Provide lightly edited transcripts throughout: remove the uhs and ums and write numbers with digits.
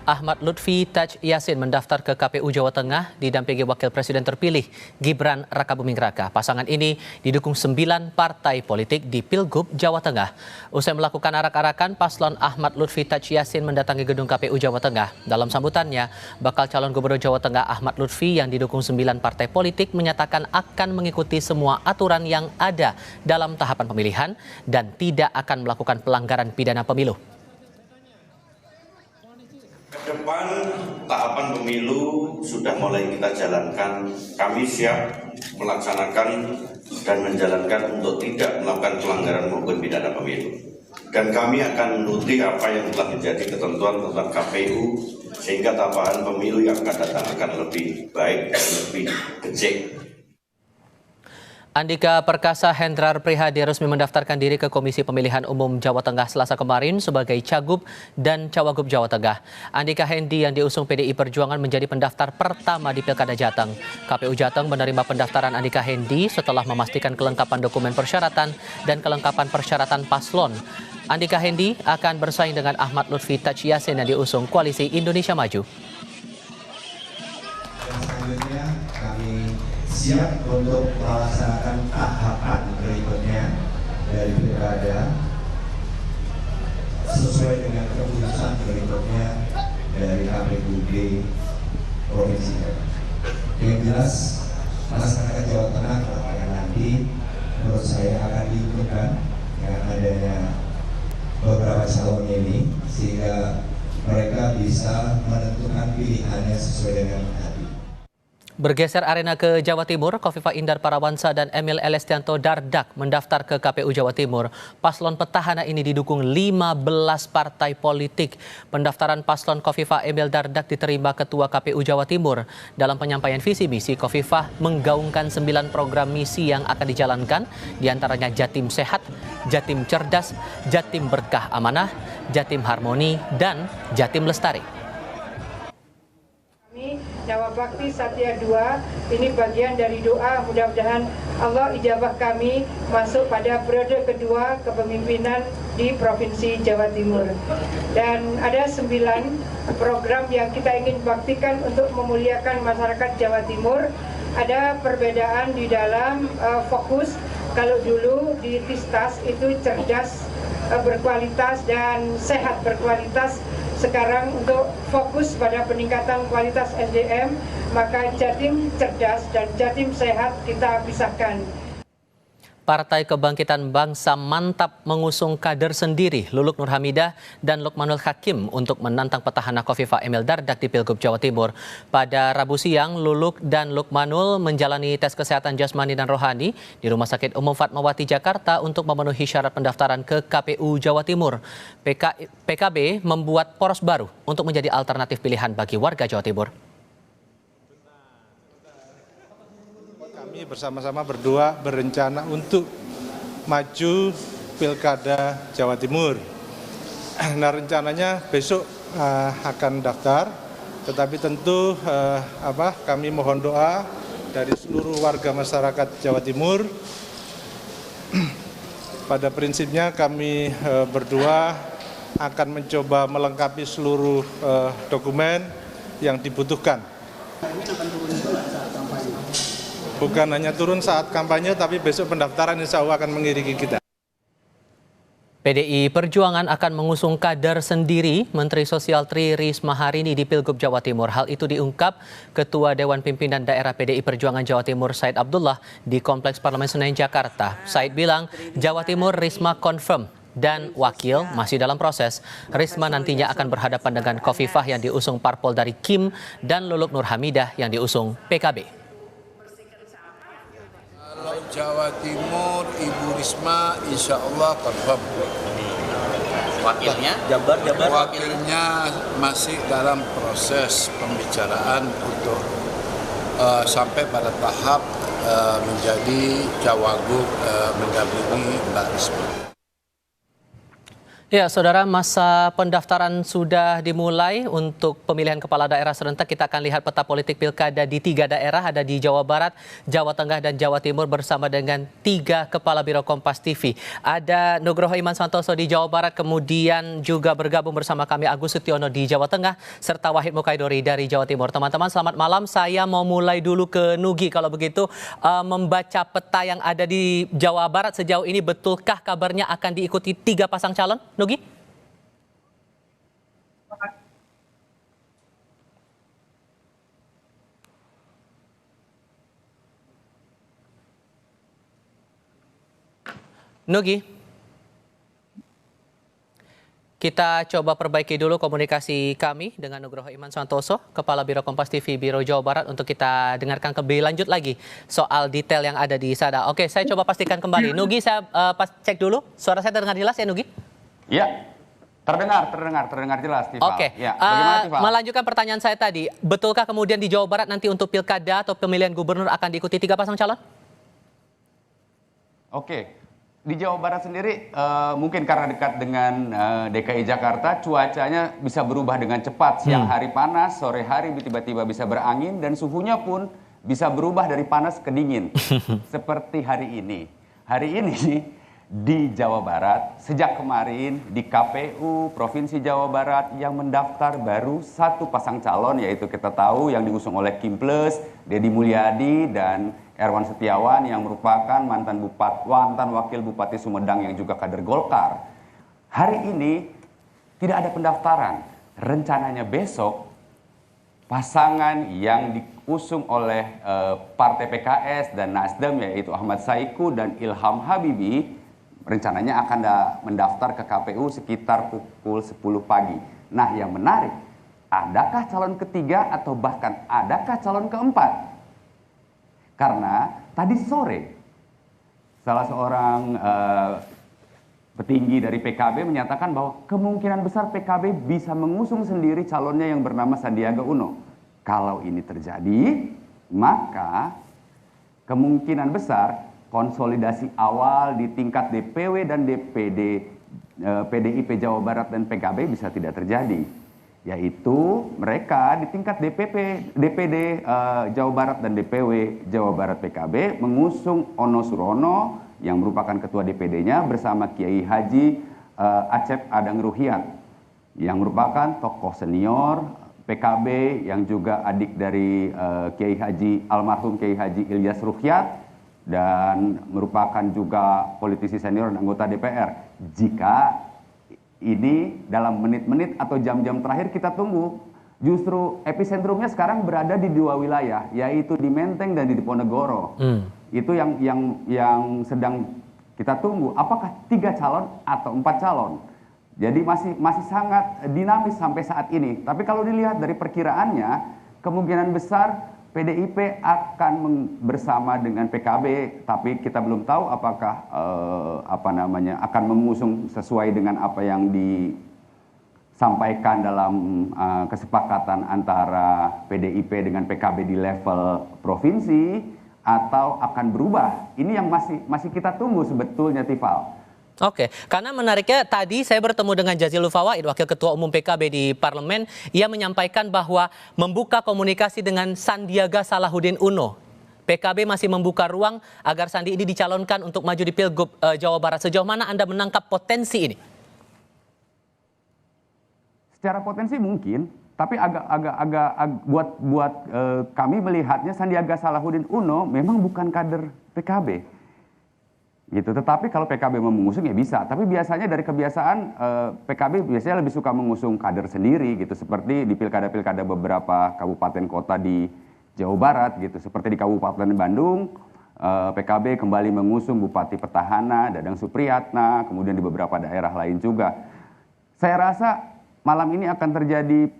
Ahmad Lutfi Taj Yassin mendaftar ke KPU Jawa Tengah didampingi Wakil Presiden terpilih Gibran Rakabuming Raka. Pasangan ini didukung 9 partai politik di Pilgub Jawa Tengah. Usai melakukan arak-arakan, paslon Ahmad Lutfi Taj Yassin mendatangi gedung KPU Jawa Tengah. Dalam sambutannya, bakal calon Gubernur Jawa Tengah Ahmad Lutfi yang didukung 9 partai politik menyatakan akan mengikuti semua aturan yang ada dalam tahapan pemilihan dan tidak akan melakukan pelanggaran pidana pemilu. Depan tahapan pemilu sudah mulai kita jalankan. Kami siap melaksanakan dan menjalankan untuk tidak melakukan pelanggaran maupun pidana pemilu. Dan kami akan menuruti apa yang telah menjadi ketentuan tentang KPU sehingga tahapan pemilu yang akan datang akan lebih baik dan lebih becek. Andika Perkasa Hendrar Prihadi resmi mendaftarkan diri ke Komisi Pemilihan Umum Jawa Tengah Selasa kemarin sebagai Cagup dan Cawagup Jawa Tengah. Andika Hendi yang diusung PDI Perjuangan menjadi pendaftar pertama di Pilkada Jateng. KPU Jateng menerima pendaftaran Andika Hendi setelah memastikan kelengkapan dokumen persyaratan dan kelengkapan persyaratan paslon. Andika Hendi akan bersaing dengan Ahmad Lutfi Taj Yassin yang diusung Koalisi Indonesia Maju. Selanjutnya kami siap untuk melaksanakan tahapan berikutnya dari pilkada sesuai dengan keputusan berikutnya dari KPUD Provinsi. Yang jelas masyarakat Jawa Tengah yang nanti menurut saya akan diuntungkan dengan adanya beberapa calon ini sehingga mereka bisa menentukan pilihannya sesuai dengan hati. Bergeser arena ke Jawa Timur, Khofifah Indar Parawansa dan Emil Elestianto Dardak mendaftar ke KPU Jawa Timur. Paslon petahana ini didukung 15 partai politik. Pendaftaran paslon Khofifah Emil Dardak diterima Ketua KPU Jawa Timur. Dalam penyampaian visi misi, Khofifah menggaungkan 9 program misi yang akan dijalankan, diantaranya Jatim Sehat, Jatim Cerdas, Jatim Berkah Amanah, Jatim Harmoni, dan Jatim Lestari. Nyawa Bakti Satya 2 ini bagian dari doa, mudah-mudahan Allah ijabah kami masuk pada periode kedua kepemimpinan di Provinsi Jawa Timur. Dan ada 9 program yang kita ingin baktikan untuk memuliakan masyarakat Jawa Timur. Ada perbedaan di dalam fokus. Kalau dulu di Tistas itu cerdas, berkualitas dan sehat berkualitas. Sekarang untuk fokus pada peningkatan kualitas SDM, maka Jatim Cerdas dan Jatim Sehat kita pisahkan. Partai Kebangkitan Bangsa mantap mengusung kader sendiri Luluk Nur Hamidah dan Lukmanul Hakim untuk menantang petahana Khofifah Emil Dardak di Pilgub Jawa Timur. Pada Rabu siang, Luluk dan Lukmanul menjalani tes kesehatan jasmani dan rohani di Rumah Sakit Umum Fatmawati Jakarta untuk memenuhi syarat pendaftaran ke KPU Jawa Timur. PKB membuat poros baru untuk menjadi alternatif pilihan bagi warga Jawa Timur. Kami bersama-sama berdua berencana untuk maju Pilkada Jawa Timur. Nah, rencananya besok akan daftar, tetapi tentu kami mohon doa dari seluruh warga masyarakat Jawa Timur. Pada prinsipnya kami berdua akan mencoba melengkapi seluruh dokumen yang dibutuhkan. Bukan hanya turun saat kampanye, tapi besok pendaftaran insya Allah akan mengiringi kita. PDI Perjuangan akan mengusung kader sendiri Menteri Sosial Tri Risma hari ini di Pilgub Jawa Timur. Hal itu diungkap Ketua Dewan Pimpinan Daerah PDI Perjuangan Jawa Timur Said Abdullah di Kompleks Parlemen Senayan Jakarta. Said bilang Jawa Timur Risma confirm dan wakil masih dalam proses. Risma nantinya akan berhadapan dengan Khofifah yang diusung parpol dari Kim dan Luluk Nur Hamidah yang diusung PKB. Kalau Jawa Timur, Ibu Risma insya Allah confirm. Wakilnya? Wakilnya masih dalam proses pembicaraan untuk sampai pada tahap menjadi Cawagup mendampingi Mbak Risma. Ya, saudara, masa pendaftaran sudah dimulai untuk pemilihan kepala daerah serentak. Kita akan lihat peta politik pilkada di 3 daerah, ada di Jawa Barat, Jawa Tengah, dan Jawa Timur bersama dengan 3 kepala biro Kompas TV. Ada Nugroho Iman Santoso di Jawa Barat, kemudian juga bergabung bersama kami Agus Sutiono di Jawa Tengah, serta Wahid Mukaidori dari Jawa Timur. Teman-teman, selamat malam. Saya mau mulai dulu ke Nugi. Kalau begitu, membaca peta yang ada di Jawa Barat sejauh ini, betulkah kabarnya akan diikuti 3 pasang calon? Nugi? Nugi? Kita coba perbaiki dulu komunikasi kami dengan Nugroho Iman Santoso, Kepala Biro Kompas TV Biro Jawa Barat, untuk kita dengarkan lebih lanjut lagi soal detail yang ada di sana. Oke, saya coba pastikan kembali. Nugi, saya cek dulu. Suara saya terdengar jelas ya, Nugi? Iya, terdengar jelas, Tifal. Oke, Ya, bagaimana, Tifal? melanjutkan pertanyaan saya tadi, betulkah kemudian di Jawa Barat nanti untuk pilkada atau pemilihan gubernur akan diikuti 3 pasang calon? Oke, di Jawa Barat sendiri mungkin karena dekat dengan DKI Jakarta, cuacanya bisa berubah dengan cepat. Siang hari panas, sore hari tiba-tiba bisa berangin, dan suhunya pun bisa berubah dari panas ke dingin. Seperti hari ini. Hari ini di Jawa Barat, sejak kemarin di KPU Provinsi Jawa Barat yang mendaftar baru 1 pasang calon, yaitu kita tahu yang diusung oleh Kim Plus, Deddy Mulyadi, dan Erwan Setiawan yang merupakan mantan wakil Bupati Sumedang yang juga kader Golkar. Hari ini tidak ada pendaftaran. Rencananya besok pasangan yang diusung oleh Partai PKS dan Nasdem, yaitu Ahmad Saiku dan Ilham Habibie, rencananya akan mendaftar ke KPU sekitar pukul 10 pagi. Nah, yang menarik, adakah calon ketiga atau bahkan adakah calon keempat? Karena tadi sore salah seorang petinggi dari PKB menyatakan bahwa kemungkinan besar PKB bisa mengusung sendiri calonnya yang bernama Sandiaga Uno. Kalau ini terjadi, maka kemungkinan besar konsolidasi awal di tingkat DPW dan DPD PDIP Jawa Barat dan PKB bisa tidak terjadi. Yaitu mereka di tingkat DPD Jawa Barat dan DPW Jawa Barat PKB mengusung Ono Surono yang merupakan ketua DPD-nya bersama Kiai Haji Acep Adang Ruhyat yang merupakan tokoh senior PKB yang juga adik dari Kiai Haji almarhum Kiai Haji Ilyas Ruhyat dan merupakan juga politisi senior dan anggota DPR. Jika ini dalam menit-menit atau jam-jam terakhir kita tunggu, justru episentrumnya sekarang berada di 2 wilayah, yaitu di Menteng dan di Diponegoro. Itu yang sedang kita tunggu. Apakah 3 calon atau 4 calon? Jadi masih sangat dinamis sampai saat ini. Tapi kalau dilihat dari perkiraannya, kemungkinan besar PDIP akan bersama dengan PKB, tapi kita belum tahu apakah akan mengusung sesuai dengan apa yang disampaikan dalam kesepakatan antara PDIP dengan PKB di level provinsi atau akan berubah. Ini yang masih kita tunggu sebetulnya, Tifal. Oke, karena menariknya tadi saya bertemu dengan Jazilul Fawait, Wakil Ketua Umum PKB di Parlemen. Ia menyampaikan bahwa membuka komunikasi dengan Sandiaga Salahuddin Uno. PKB masih membuka ruang agar Sandi ini dicalonkan untuk maju di Pilgub Jawa Barat. Sejauh mana Anda menangkap potensi ini? Secara potensi mungkin, tapi buat kami melihatnya Sandiaga Salahuddin Uno memang bukan kader PKB. Gitu. Tetapi kalau PKB mau mengusung ya bisa. Tapi biasanya dari kebiasaan PKB biasanya lebih suka mengusung kader sendiri gitu. Seperti di pilkada-pilkada beberapa kabupaten kota di Jawa Barat gitu. Seperti di Kabupaten Bandung, PKB kembali mengusung Bupati Petahana, Dadang Supriyatna, kemudian di beberapa daerah lain juga. Saya rasa malam ini akan terjadi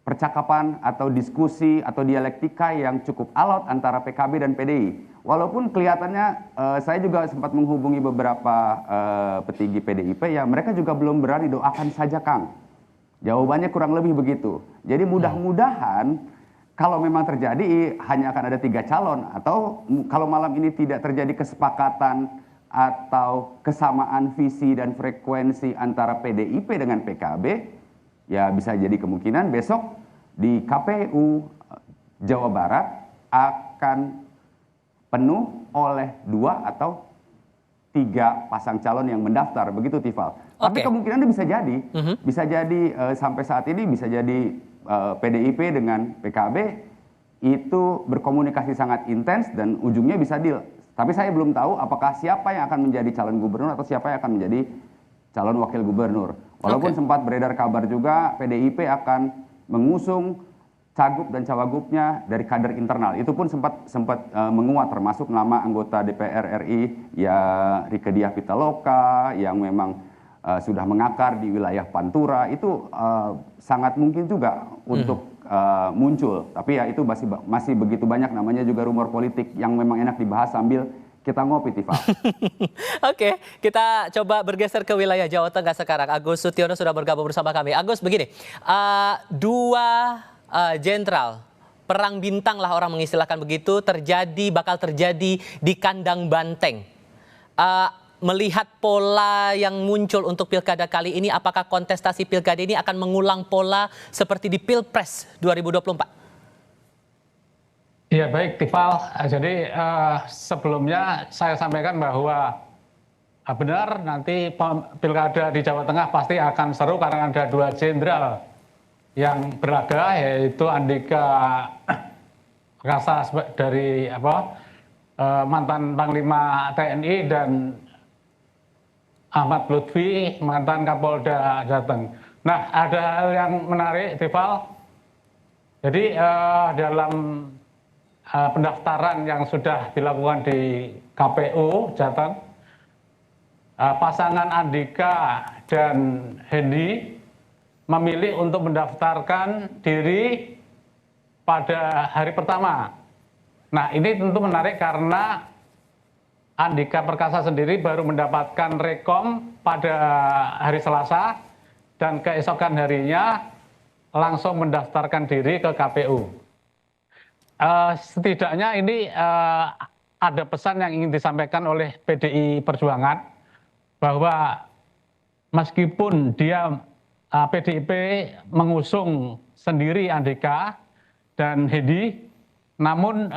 percakapan atau diskusi atau dialektika yang cukup alot antara PKB dan PDI. Walaupun kelihatannya saya juga sempat menghubungi beberapa petinggi PDIP ya mereka juga belum berani, doakan saja Kang. Jawabannya kurang lebih begitu. Jadi mudah-mudahan kalau memang terjadi hanya akan ada 3 calon atau kalau malam ini tidak terjadi kesepakatan atau kesamaan visi dan frekuensi antara PDIP dengan PKB, ya bisa jadi kemungkinan besok di KPU Jawa Barat akan penuh oleh 2 atau 3 pasang calon yang mendaftar, begitu Tifal. Tapi kemungkinan bisa jadi, sampai saat ini bisa jadi PDIP dengan PKB itu berkomunikasi sangat intens dan ujungnya bisa deal. Tapi saya belum tahu apakah siapa yang akan menjadi calon gubernur atau siapa yang akan menjadi calon wakil gubernur. Walaupun sempat beredar kabar juga PDIP akan mengusung cagup dan cawagupnya dari kader internal. Itu pun sempat menguat, termasuk nama anggota DPR RI ya Rieke Diah Pitaloka yang memang sudah mengakar di wilayah Pantura. Itu sangat mungkin juga untuk muncul. Tapi ya itu masih begitu banyak, namanya juga rumor politik yang memang enak dibahas sambil kita ngopi, Tifa. Oke, kita coba bergeser ke wilayah Jawa Tengah sekarang. Agus Sutiono sudah bergabung bersama kami. Agus, begini, 2 jenderal perang bintang lah orang mengistilahkan begitu bakal terjadi di kandang banteng. Melihat pola yang muncul untuk pilkada kali ini, apakah kontestasi pilkada ini akan mengulang pola seperti di Pilpres 2024? Ya baik, Tifal. Jadi sebelumnya saya sampaikan bahwa benar nanti pilkada di Jawa Tengah pasti akan seru karena ada 2 jenderal yang berlaga, yaitu Andika Perkasa dari mantan Panglima TNI dan Ahmad Lutfi, mantan Kapolda Jateng. Nah, ada hal yang menarik, Tifal. Jadi dalam pendaftaran yang sudah dilakukan di KPU Jateng, pasangan Andika dan Hendy memilih untuk mendaftarkan diri pada hari pertama. Nah, ini tentu menarik karena Andika Perkasa sendiri baru mendapatkan rekom pada hari Selasa dan keesokan harinya langsung mendaftarkan diri ke KPU. Setidaknya ini ada pesan yang ingin disampaikan oleh PDI Perjuangan bahwa meskipun dia PDIP mengusung sendiri Andika dan Hendy, namun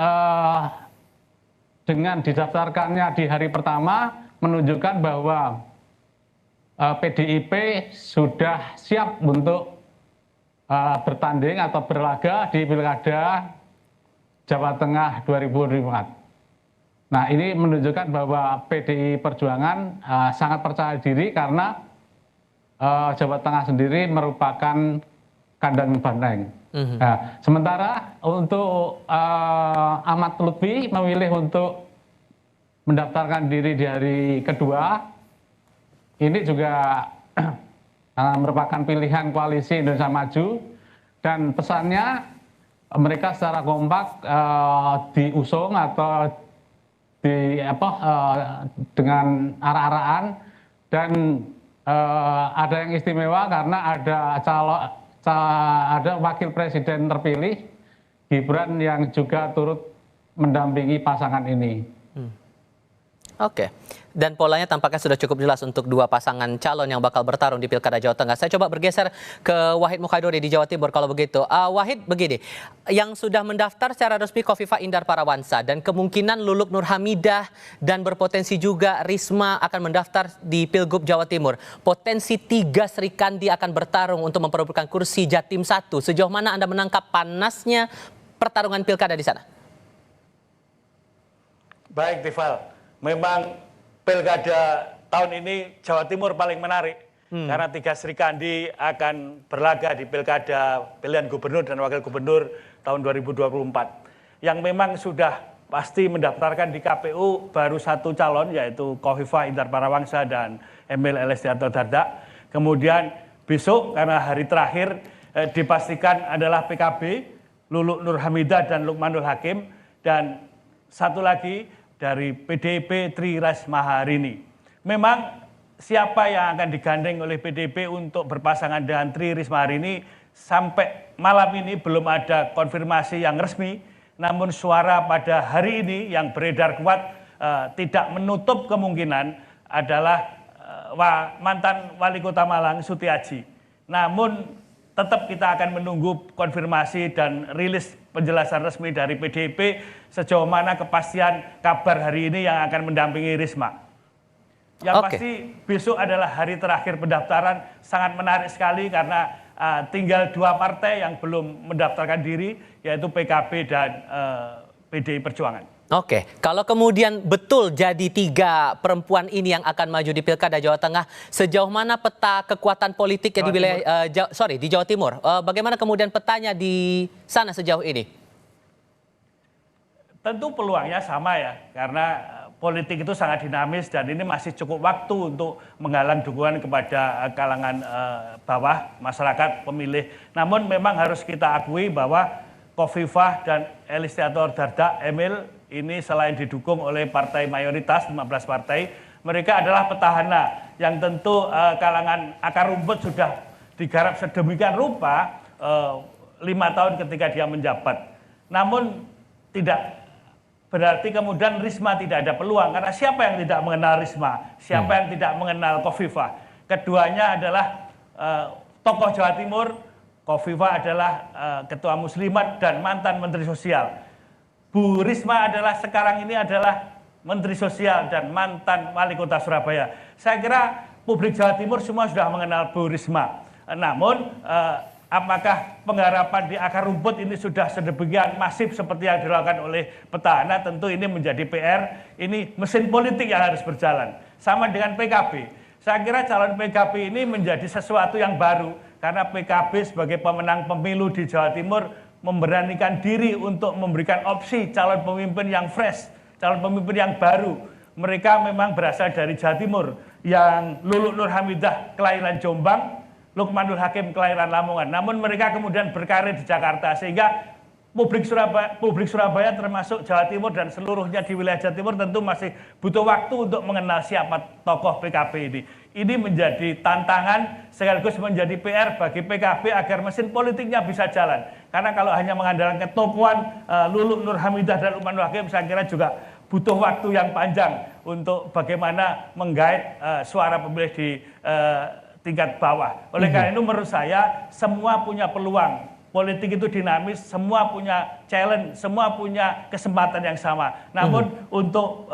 dengan didaftarkannya di hari pertama menunjukkan bahwa PDIP sudah siap untuk bertanding atau berlaga di Pilkada Jawa Tengah 2024. Nah, ini menunjukkan bahwa PDI Perjuangan sangat percaya diri karena Jawa Tengah sendiri merupakan kandang banteng. Nah, sementara untuk Ahmad Lutfi memilih untuk mendaftarkan diri di hari kedua, ini juga merupakan pilihan koalisi Indonesia Maju, dan pesannya mereka secara kompak diusung atau dengan arah-arahan, dan ada yang istimewa karena ada wakil presiden terpilih Gibran yang juga turut mendampingi pasangan ini. Oke. Dan polanya tampaknya sudah cukup jelas untuk 2 pasangan calon yang bakal bertarung di Pilkada Jawa Tengah. Saya coba bergeser ke Wahid Mukhaidori di Jawa Timur kalau begitu. Wahid, begini, yang sudah mendaftar secara resmi Khofifah Indar Parawansa dan kemungkinan Luluk Nur Hamidah dan berpotensi juga Risma akan mendaftar di Pilgub Jawa Timur. Potensi 3 Serikandi akan bertarung untuk memperebutkan kursi Jatim 1. Sejauh mana Anda menangkap panasnya pertarungan pilkada di sana? Baik, Tifal. Memang pilkada tahun ini Jawa Timur paling menarik karena 3 Serikandi akan berlaga di pilkada pilihan gubernur dan wakil gubernur tahun 2024. Yang memang sudah pasti mendaftarkan di KPU baru 1 calon, yaitu Khofifah Indar Parawansa dan Emil Elestianto Dardak. Kemudian besok karena hari terakhir dipastikan adalah PKB, Luluk Nur Hamidah dan Lukmanul Hakim, dan satu lagi dari PDIP Tri Risma hari ini. Memang siapa yang akan digandeng oleh PDIP untuk berpasangan dengan Tri Risma hari ini sampai malam ini belum ada konfirmasi yang resmi. Namun suara pada hari ini yang beredar kuat tidak menutup kemungkinan adalah mantan Wali Kota Malang Sutiaji. Namun tetap kita akan menunggu konfirmasi dan rilis penjelasan resmi dari PDIP sejauh mana kepastian kabar hari ini yang akan mendampingi Risma. Yang pasti besok adalah hari terakhir pendaftaran, sangat menarik sekali karena tinggal 2 partai yang belum mendaftarkan diri, yaitu PKB dan PDI Perjuangan. Oke, kalau kemudian betul jadi 3 perempuan ini yang akan maju di Pilkada Jawa Tengah, sejauh mana peta kekuatan politiknya di wilayah di Jawa Timur? Bagaimana kemudian petanya di sana sejauh ini? Tentu peluangnya sama ya, karena politik itu sangat dinamis dan ini masih cukup waktu untuk menggalang dukungan kepada kalangan bawah masyarakat pemilih. Namun memang harus kita akui bahwa Khofifah dan Elistiator Dardak Emil ini selain didukung oleh partai mayoritas 15 partai, mereka adalah petahana yang tentu kalangan akar rumput sudah digarap sedemikian rupa 5 tahun ketika dia menjabat. Namun tidak berarti kemudian Risma tidak ada peluang, karena siapa yang tidak mengenal Risma, siapa yang tidak mengenal Khofifah. Keduanya adalah tokoh Jawa Timur. Khofifah adalah ketua Muslimat dan mantan Menteri Sosial. Bu Risma sekarang ini adalah Menteri Sosial dan mantan Wali Kota Surabaya. Saya kira publik Jawa Timur semua sudah mengenal Bu Risma. Namun apakah penggarapan di akar rumput ini sudah sedemikian masif seperti yang dilakukan oleh petahana? Tentu ini menjadi PR, ini mesin politik yang harus berjalan. Sama dengan PKB. Saya kira calon PKB ini menjadi sesuatu yang baru, karena PKB sebagai pemenang pemilu di Jawa Timur memberanikan diri untuk memberikan opsi calon pemimpin yang fresh, calon pemimpin yang baru. Mereka memang berasal dari Jawa Timur, yang Lulu Nur Hamidah kelahiran Jombang, Lukmanul Hakim kelahiran Lamongan. Namun mereka kemudian berkarir di Jakarta, sehingga publik Surabaya termasuk Jawa Timur dan seluruhnya di wilayah Jawa Timur tentu masih butuh waktu untuk mengenal siapa tokoh PKB ini. Ini menjadi tantangan sekaligus menjadi PR bagi PKB agar mesin politiknya bisa jalan. Karena kalau hanya mengandalkan ketokohan Lulu Nur Hamidah dan Lukmanul Hakim, saya kira juga butuh waktu yang panjang untuk bagaimana menggait suara pemilih di tingkat bawah. Oleh karena itu menurut saya semua punya peluang. Politik itu dinamis, semua punya challenge, semua punya kesempatan yang sama. Namun untuk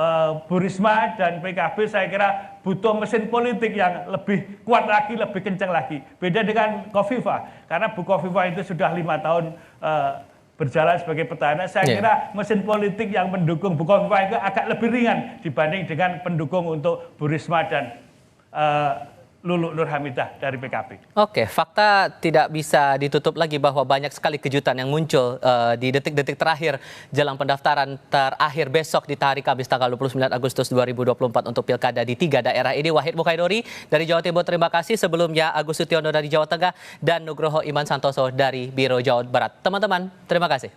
Bu Risma dan PKB saya kira butuh mesin politik yang lebih kuat lagi, lebih kencang lagi. Beda dengan Khofifah, karena Bu Khofifah itu sudah 5 tahun berjalan sebagai petahana. Saya kira mesin politik yang mendukung Bu Khofifah itu agak lebih ringan dibanding dengan pendukung untuk Bu Risma dan Lulu Nur Hamidah dari PKB. Oke, fakta tidak bisa ditutup lagi bahwa banyak sekali kejutan yang muncul di detik-detik terakhir jelang pendaftaran terakhir besok di hari Kamis tanggal 29 Agustus 2024 untuk pilkada di 3 daerah ini. Wahid Mukhairori dari Jawa Timur, terima kasih. Sebelumnya Agus Sutiono dari Jawa Tengah dan Nugroho Iman Santoso dari Biro Jawa Barat. Teman-teman, terima kasih.